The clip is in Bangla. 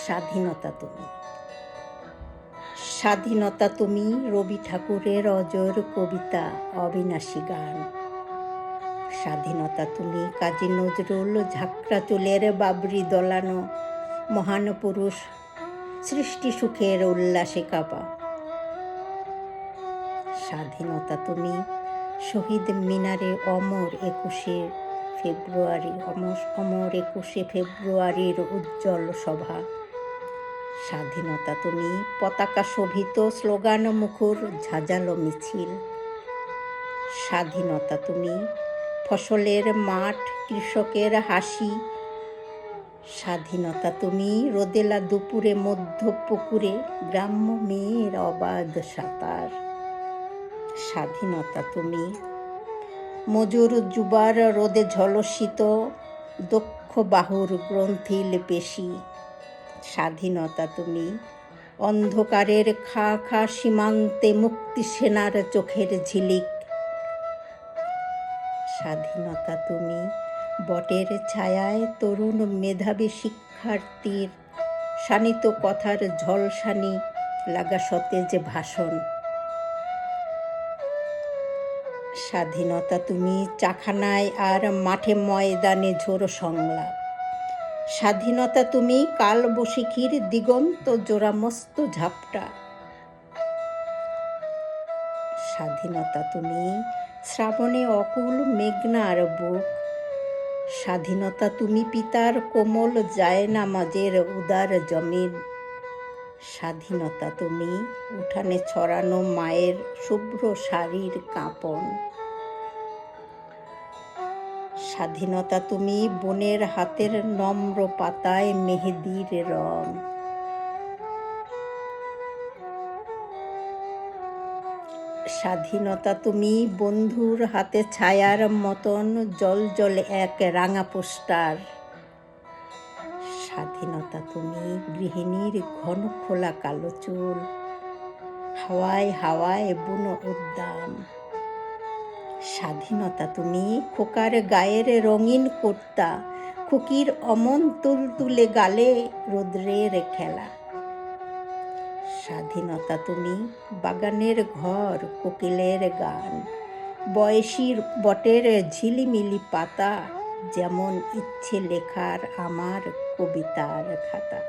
স্বাধীনতা তুমি। স্বাধীনতা তুমি রবি ঠাকুরের অজর কবিতা, অবিনাশী গান। স্বাধীনতা তুমি কাজী নজরুল ঝাঁকড়া চুলের বাবরি দোলানো মহান পুরুষ সৃষ্টি সুখের উল্লাসে কাঁপা। স্বাধীনতা তুমি শহীদ মিনারে অমর 21শে ফেব্রুয়ারির উজ্জ্বল সভা। স্বাধীনতা তুমি পতাকা শোভিত স্লোগান মুখর ঝাঁঝালো মিছিল। স্বাধীনতা তুমি ফসলের মাঠ, কৃষকের হাসি। স্বাধীনতা তুমি রোদেলা দুপুরে মধ্য পুকুরে গ্রাম্য মেয়ের অবাধ সাঁতার। স্বাধীনতা তুমি মজুর যুবার রোদে ঝলসিত দক্ষ বাহুর গ্রন্থিল পেশি। স্বাধীনতা তুমি অন্ধকারের খা খা সীমান্তে মুক্তি সেনার চোখের ঝিলিক। স্বাধীনতা তুমি বটের ছায়ায় তরুণ মেধাবী শিক্ষার্থীর শানিত কথার ঝলসানি লাগা সতেজ ভাষণ। স্বাধীনতা তুমি চাখানায় আর মাঠে ময়দানে ঝোড়ো সংলাপ। স্বাধীনতা তুমি কালবৈশাখীর দিগন্ত জোড়া মস্ত ঝাপটা। স্বাধীনতা তুমি শ্রাবণে অকুল মেঘনার বুক। স্বাধীনতা তুমি পিতার কোমল জায়নামাজের উদার জমিন। স্বাধীনতা তুমি উঠানে ছড়ানো মায়ের শুভ্র শাড়ির কাঁপন। স্বাধীনতা তুমি বোনের হাতের নম্র পাতায় মেহেদির রং। স্বাধীনতা তুমি বন্ধুর হাতে ছায়ার মতন জল এক রাঙা পোস্টার। স্বাধীনতা তুমি গৃহিণীর ঘন খোলা কালো চুল, হাওয়ায় বুনো উদ্দাম। স্বাধীনতা তুমি খোকার গায়ের রঙিন কুর্তা, খুকির অমন তুলতুলে গালে রোদ্রের খেলা। স্বাধীনতা তুমি বাগানের ঘর, কোকিলের গান, বয়সীর বটের ঝিলিমিলি পাতা, যেমন ইচ্ছে লেখার আমার কবিতার খাতা।